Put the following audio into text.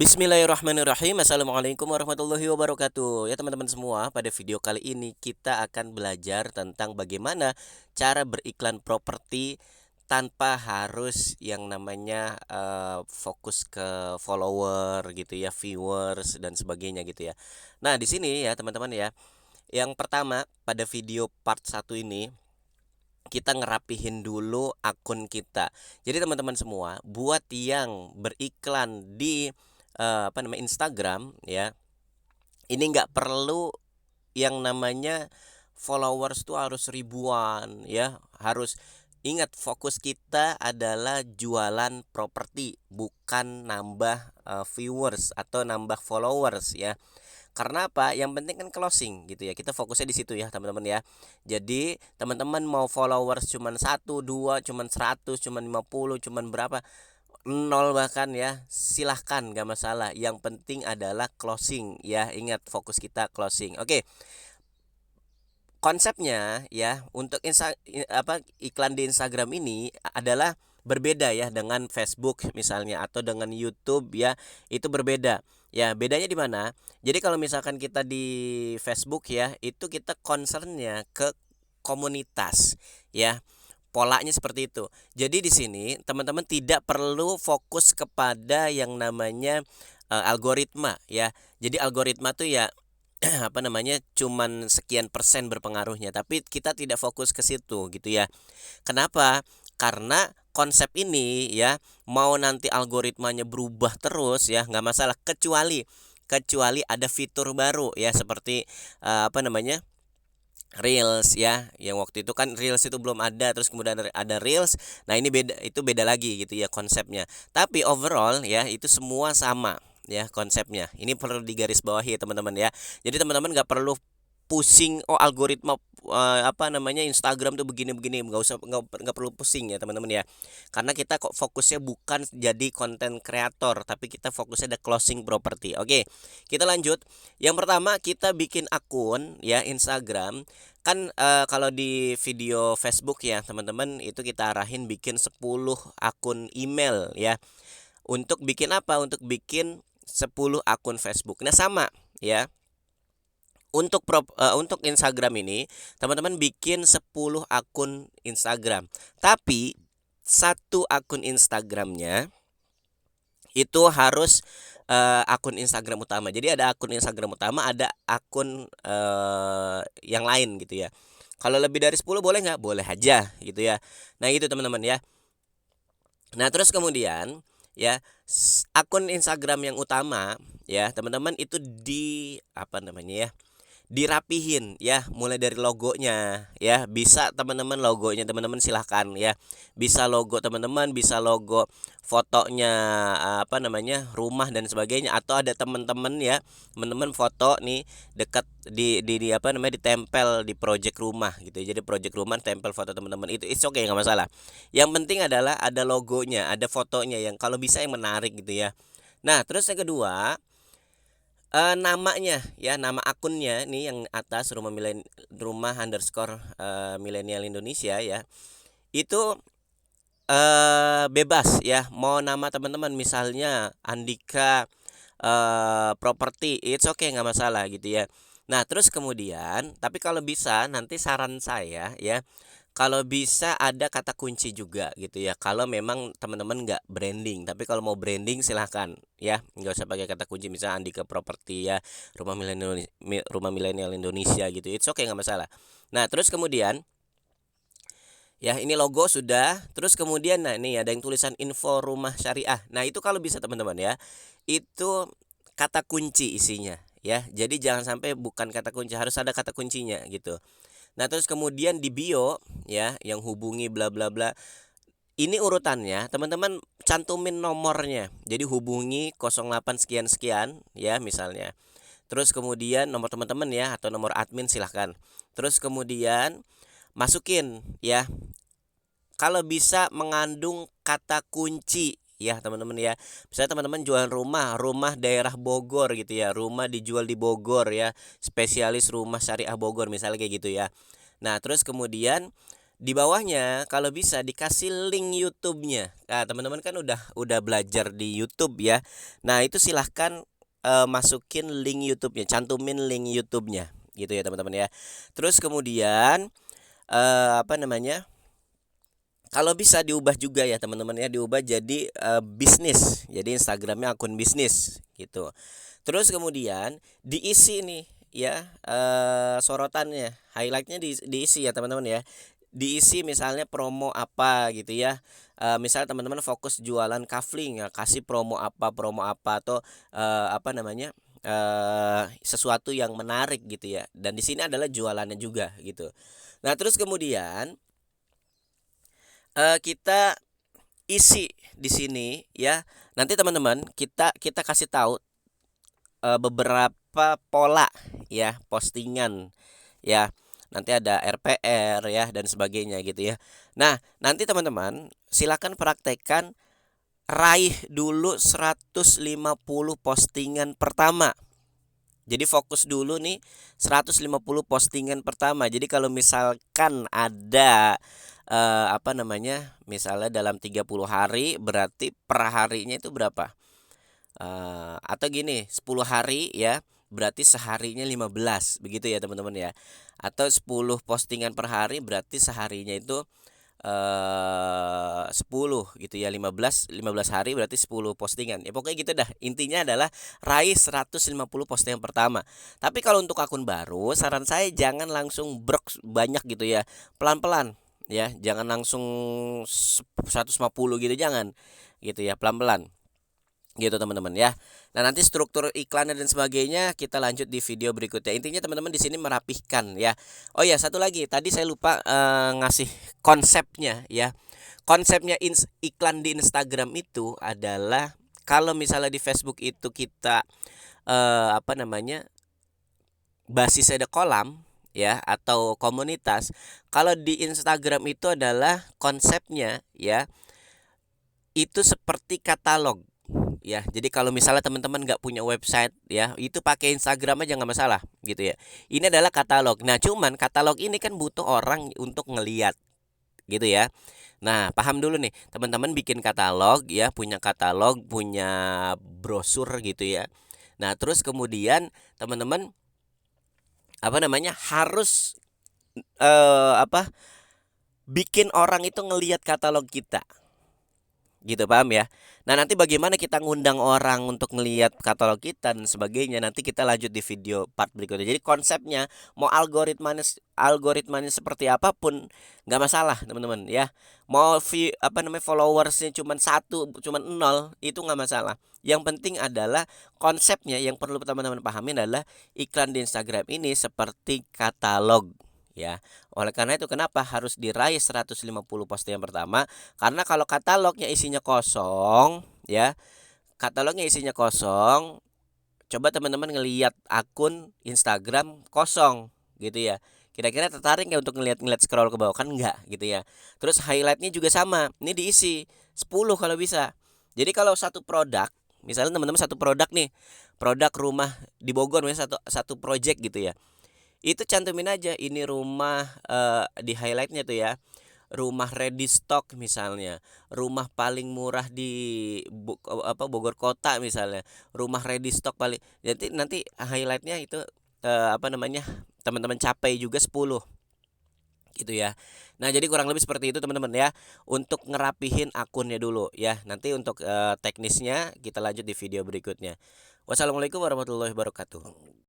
Bismillahirrahmanirrahim. Assalamualaikum warahmatullahi wabarakatuh. Ya teman-teman semua, pada video kali ini kita akan belajar tentang bagaimana cara beriklan properti tanpa harus yang namanya fokus ke follower gitu ya, viewers dan sebagainya gitu ya. Nah, di sini ya teman-teman ya. Yang pertama pada video part satu ini kita ngerapihin dulu akun kita. Jadi teman-teman semua, buat yang beriklan di Instagram ya, ini nggak perlu yang namanya followers tuh harus ribuan ya, harus ingat fokus kita adalah jualan properti, bukan nambah viewers atau nambah followers ya. Karena apa? Yang penting kan closing gitu ya. Kita fokusnya di situ ya, teman-teman ya. Jadi, teman-teman mau followers cuman 1, 2, cuman 100, cuman 50, cuman berapa? Nol bahkan ya. Silahkan gak masalah. Yang penting adalah closing ya. Ingat fokus kita closing. Oke. Konsepnya ya untuk iklan di Instagram ini adalah berbeda ya dengan Facebook misalnya atau dengan YouTube ya, itu berbeda. Ya, bedanya di mana? Jadi kalau misalkan kita di Facebook ya, itu kita concernnya ke komunitas ya. Polanya seperti itu. Jadi di sini teman-teman tidak perlu fokus kepada yang namanya algoritma ya. Jadi algoritma tuh ya cuman sekian persen berpengaruhnya, tapi kita tidak fokus ke situ gitu ya. Kenapa? Karena konsep ini ya, mau nanti algoritmanya berubah terus ya nggak masalah, kecuali kecuali ada fitur baru ya, seperti Reels ya, yang waktu itu kan Reels itu belum ada, terus kemudian ada Reels. Nah, ini beda, itu beda lagi gitu ya konsepnya. Tapi overall ya itu semua sama ya konsepnya. Ini perlu digarisbawahi ya teman-teman ya. Jadi teman-teman nggak perlu pusing, oh algoritma Instagram tuh begini-begini, nggak perlu pusing ya teman-teman ya. Karena kita kok fokusnya bukan jadi konten kreator, tapi kita fokusnya ada closing property. Oke, kita lanjut. Yang pertama kita bikin akun ya Instagram. Kan kalau di video Facebook ya teman-teman, itu kita arahin bikin 10 akun email ya. Untuk bikin apa? Untuk bikin 10 akun Facebook. Nah, sama ya. Untuk Instagram ini, teman-teman bikin 10 akun Instagram. Tapi satu akun Instagramnya itu harus akun Instagram utama. Jadi ada akun Instagram utama, ada akun yang lain gitu ya. Kalau lebih dari 10 boleh nggak? Boleh aja gitu ya. Nah, itu teman-teman ya. Nah, terus kemudian ya, akun Instagram yang utama ya, teman-teman itu dirapihin ya, mulai dari logonya ya. Bisa teman-teman logonya teman-teman silahkan ya, bisa logo teman-teman, bisa logo fotonya rumah dan sebagainya, atau ada teman-teman ya, teman-teman foto nih dekat ditempel di project rumah gitu ya. Jadi project rumah tempel foto teman-teman, itu it's okay, nggak masalah. Yang penting adalah ada logonya, ada fotonya, yang kalau bisa yang menarik gitu ya. Nah, terus yang kedua, namanya ya, nama akunnya nih yang atas, rumah underscore milenial Indonesia ya, itu bebas ya, mau nama teman-teman misalnya Andika properti, it's okay, nggak masalah gitu ya. Nah, terus kemudian, tapi kalau bisa nanti saran saya ya, kalau bisa ada kata kunci juga gitu ya, kalau memang teman-teman nggak branding. Tapi kalau mau branding silahkan ya, nggak usah pakai kata kunci, misalnya Andika Properti ya, rumah milenial Indonesia gitu, it's okay, nggak masalah. Nah, terus kemudian ya, ini logo sudah. Terus kemudian, nah ini ada yang tulisan info rumah syariah. Nah, itu kalau bisa teman-teman ya, itu kata kunci isinya ya. Jadi jangan sampai bukan kata kunci, harus ada kata kuncinya gitu. Nah, terus kemudian di bio ya, yang hubungi bla bla bla. Ini urutannya, teman-teman cantumin nomornya. Jadi hubungi 08 sekian sekian ya misalnya. Terus kemudian nomor teman-teman ya, atau nomor admin silahkan. Terus kemudian masukin ya, kalau bisa mengandung kata kunci ya teman-teman ya. Misalnya teman-teman jual rumah daerah Bogor gitu ya, rumah dijual di Bogor ya, spesialis rumah syariah Bogor misalnya kayak gitu ya. Nah, terus kemudian Di bawahnya kalau bisa dikasih link YouTube-nya. Nah, teman-teman kan udah belajar di YouTube ya. Nah, itu silahkan masukin link YouTube-nya, cantumin link YouTube-nya gitu ya, teman-teman ya. Terus kemudian apa namanya? Kalau bisa diubah juga ya, teman-teman ya, diubah jadi bisnis. Jadi Instagramnya akun bisnis gitu. Terus kemudian diisi nih ya, sorotannya, highlightnya diisi ya, teman-teman ya. Diisi misalnya promo apa gitu ya. Misal teman-teman fokus jualan kafling ya, kasih promo apa atau apa namanya? Sesuatu yang menarik gitu ya. Dan di sini adalah jualannya juga gitu. Nah, terus kemudian kita isi di sini ya. Nanti teman-teman kita kita kasih tahu beberapa pola ya postingan ya. Nanti ada RPR ya dan sebagainya gitu ya. Nah, nanti teman-teman silakan praktekkan raih dulu 150 postingan pertama. Jadi fokus dulu nih 150 postingan pertama. Jadi kalau misalkan ada apa namanya? Misalnya dalam 30 hari berarti per harinya itu berapa? Atau gini, 10 hari ya, berarti seharinya 15 begitu ya, teman-teman ya. Atau 10 postingan per hari berarti seharinya itu 10 gitu ya, 15 hari berarti 10 postingan. Ya pokoknya gitu dah. Intinya adalah raih 150 postingan pertama. Tapi kalau untuk akun baru, saran saya jangan langsung brok banyak gitu ya. Pelan-pelan ya, jangan langsung 150 gitu, jangan gitu ya, pelan-pelan gitu teman-teman ya. Nah, nanti struktur iklannya dan sebagainya kita lanjut di video berikutnya. Intinya teman-teman di sini merapihkan ya. Oh ya, satu lagi tadi saya lupa ngasih konsepnya ya. Konsepnya iklan di Instagram itu adalah kalau misalnya di Facebook itu kita apa namanya? Basis ada kolam ya atau komunitas. Kalau di Instagram itu adalah konsepnya ya, itu seperti katalog. Ya, jadi kalau misalnya teman-teman nggak punya website ya, itu pakai Instagram aja nggak masalah gitu ya. Ini adalah katalog. Nah, cuman katalog ini kan butuh orang untuk ngeliat gitu ya. Nah, paham dulu nih, teman-teman bikin katalog ya, punya brosur gitu ya. Nah, terus kemudian teman-teman apa namanya harus apa bikin orang itu ngelihat katalog kita. Gitu, paham ya? Nah, nanti bagaimana kita ngundang orang untuk ngelihat katalog kita dan sebagainya, nanti kita lanjut di video part berikutnya. Jadi konsepnya mau algoritmanya seperti apapun nggak masalah, teman-teman ya. Mau apa namanya followersnya cuma satu, cuma nol, itu nggak masalah. Yang penting adalah konsepnya yang perlu teman-teman pahami adalah iklan di Instagram ini seperti katalog ya. Oleh karena itu kenapa harus diraih 150 postingan pertama? Karena kalau katalognya isinya kosong ya, katalognya isinya kosong, coba teman-teman ngelihat akun Instagram kosong gitu ya. Kira-kira tertarik nggak untuk ngelihat scroll ke bawah? Kan enggak gitu ya. Terus highlightnya juga sama. Ini diisi 10 kalau bisa. Jadi kalau satu produk, misalnya teman-teman satu produk nih, produk rumah di Bogor misalnya satu project gitu ya. Itu cantumin aja ini rumah di highlightnya tuh ya. Rumah ready stock misalnya, rumah paling murah di Bogor kota misalnya, rumah ready stock paling. Jadi nanti highlightnya itu apa namanya teman-teman capai juga 10 gitu ya. Nah, jadi kurang lebih seperti itu teman-teman ya. Untuk ngerapihin akunnya dulu ya. Nanti untuk teknisnya kita lanjut di video berikutnya. Wassalamualaikum warahmatullahi wabarakatuh.